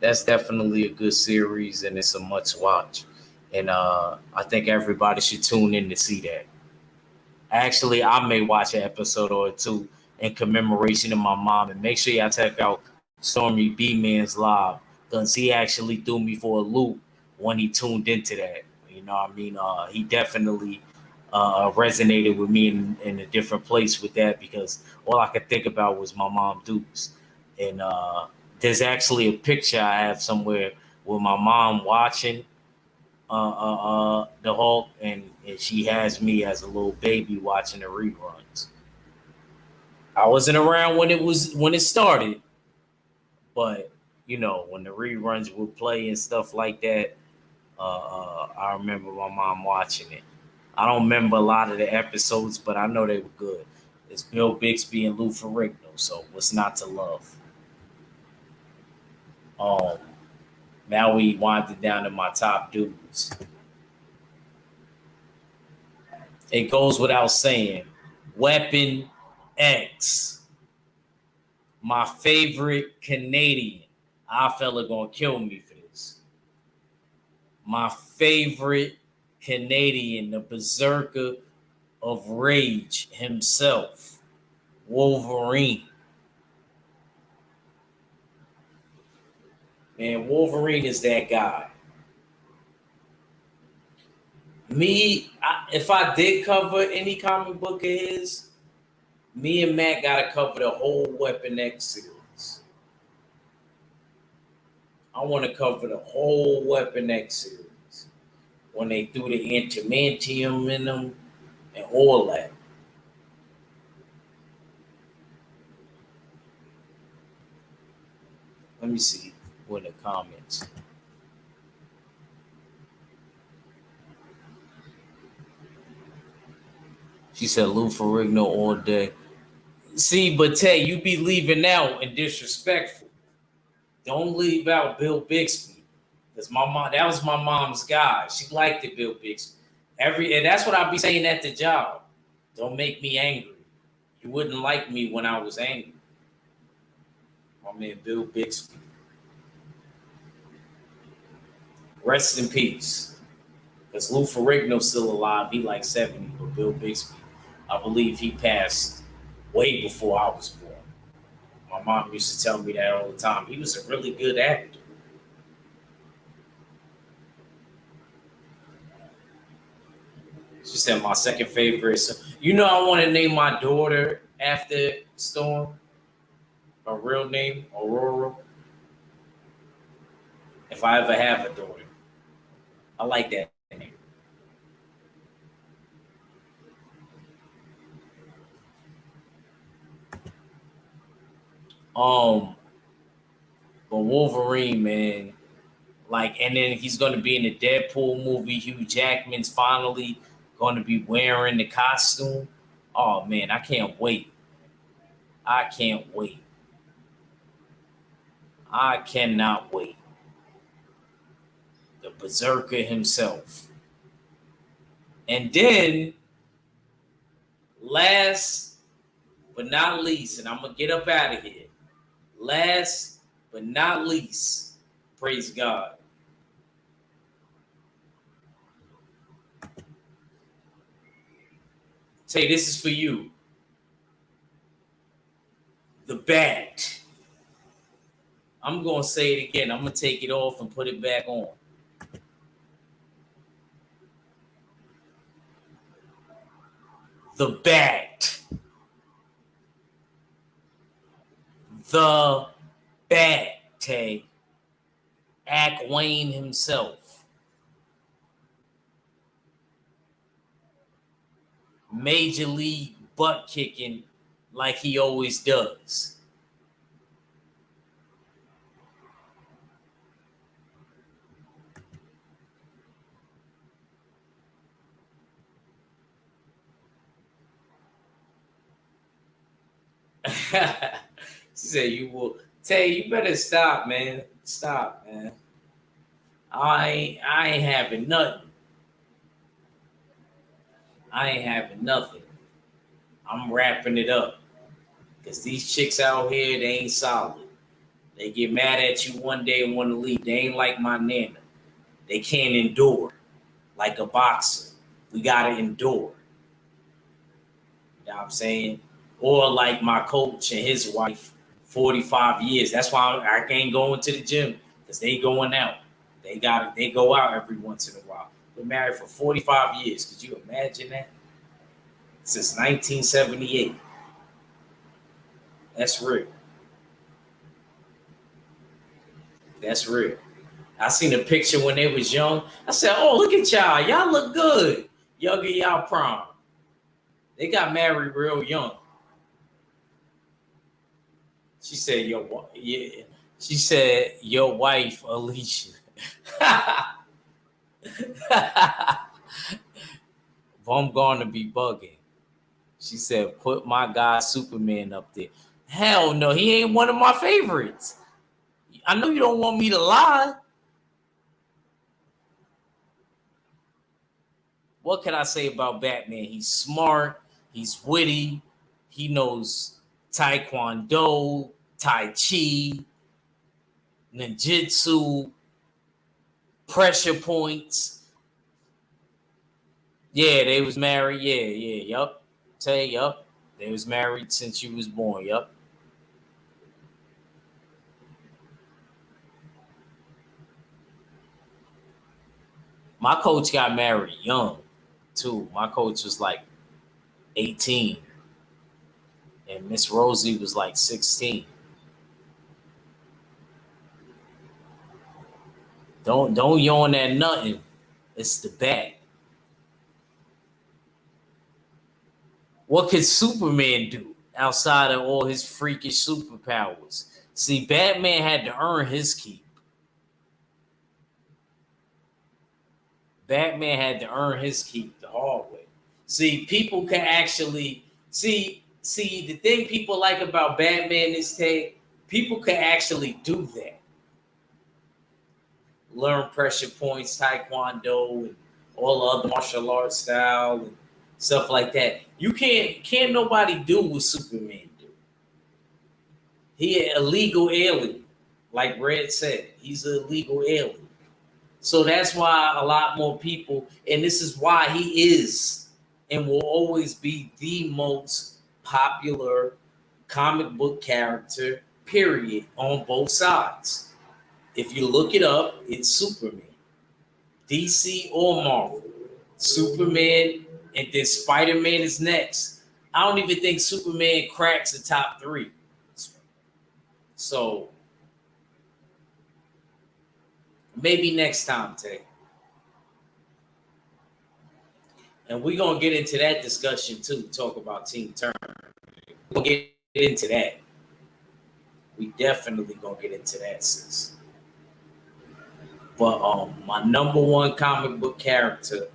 that's definitely a good series and it's a must watch. And I think everybody should tune in to see that. Actually, I may watch an episode or two in commemoration of my mom. And make sure y'all check out Stormy B Man's live because he actually threw me for a loop when he tuned into that. You know what I mean? He definitely resonated with me in a different place with that because all I could think about was my mom Dukes. And there's actually a picture I have somewhere with my mom watching the Hulk, and she has me as a little baby watching the reruns. I wasn't around when it started, but when the reruns would play and stuff like that, I remember my mom watching it. I don't remember a lot of the episodes, but I know they were good. It's Bill Bixby and Lou Ferrigno, so what's not to love? Um, Now we winded down to my top dudes. It goes without saying, Weapon X, my favorite Canadian. Our fella gonna kill me for this. My favorite Canadian, the berserker of rage himself, Wolverine. Man, Wolverine is that guy. If I did cover any comic book of his, me and Matt gotta cover the whole Weapon X series. I want to cover the whole Weapon X series when they threw the antimantium in them and all that. Let me see what the comments. She said Lou Ferrigno all day. See, but Tay, you be leaving out and disrespectful. Don't leave out Bill Bixby. Because my mom, that was my mom's guy. She liked it, Bill Bixby. And that's what I be saying at the job. Don't make me angry. You wouldn't like me when I was angry. My man Bill Bixby. Rest in peace. Because Lou Ferrigno's still alive. He like 70, but Bill Bixby, I believe he passed way before I was born. My mom used to tell me that all the time. He was a really good actor. She said my second favorite. So, I want to name my daughter after Storm. Her real name, Aurora. If I ever have a daughter. I like that name. But Wolverine, man, like, and then he's gonna be in the Deadpool movie. Hugh Jackman's finally gonna be wearing the costume. Oh man, I can't wait. I can't wait. I cannot wait. The Berserker himself. And then, last but not least, and I'm gonna get up out of here. Last but not least, praise God. Tay, this is for you. The Bat. I'm going to say it again. I'm going to take it off and put it back on. The Bat. The Bat, Tay. Ack Wayne himself. Major league butt kicking like he always does. She said, "You will." Tay, you better stop, man. Stop, man. I ain't having nothing. I ain't having nothing. I'm wrapping it up. Because these chicks out here, they ain't solid. They get mad at you one day and want to leave. They ain't like my nana. They can't endure. Like a boxer. We got to endure. You know what I'm saying? Or like my coach and his wife, 45 years. That's why I can't go into the gym. Because they going out. They go out every once in a while. Been married for 45 years. Could you imagine that? Since 1978. That's real. That's real. I seen a picture when they was young. I said, "Oh, look at y'all. Y'all look good. Younger y'all prom." They got married real young. She said, yeah. She said, "Your wife, Alicia." I'm going to be bugging. She said, "Put my guy Superman up there." Hell no, he ain't one of my favorites. I know you don't want me to lie. What can I say about Batman? He's smart. He's witty. He knows Taekwondo, Tai Chi, Ninjutsu, pressure points. Yeah, they was married. Yeah, yup. Say, yup. They was married since you was born. Yup. My coach got married young, too. My coach was like 18. And Miss Rosie was like 16. Don't yawn at nothing. It's the Bat. What could Superman do outside of all his freakish superpowers? See, Batman had to earn his keep. Batman had to earn his keep the hard way. See, people can actually see the thing people like about Batman is people can actually do that. Learn pressure points, Taekwondo, and all the other martial arts style and stuff like that. You can't nobody do what Superman do. He an illegal alien, like Red said. He's an illegal alien. So that's why a lot more people, and this is why he is and will always be the most popular comic book character, period, on both sides. If you look it up, it's Superman. DC or Marvel. Superman, and then Spider-Man is next. I don't even think Superman cracks the top 3. So maybe next time, Tay. And we're going to get into that discussion too, talk about Team Turner. We're going to get into that. We definitely going to get into that, sis. But my number one comic book character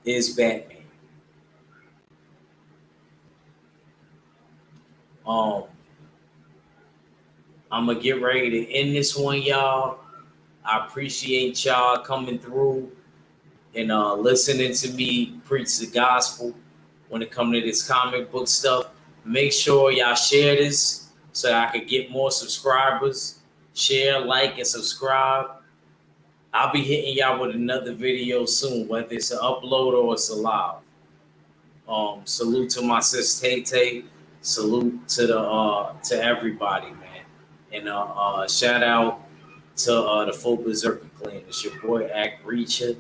is Batman. I'm going to get ready to end this one, y'all. I appreciate y'all coming through and listening to me preach the gospel when it comes to this comic book stuff. Make sure y'all share this so that I could get more subscribers. Share, like, and subscribe. I'll be hitting y'all with another video soon, whether it's an upload or it's a live. Salute to my sis Tay Tay. Salute to everybody, man. And shout out to the full Berserker clan. It's your boy Act Reacher.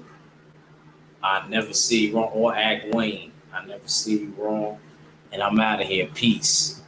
I never see you wrong, or Act Wayne. I never see you wrong. And I'm out of here. Peace.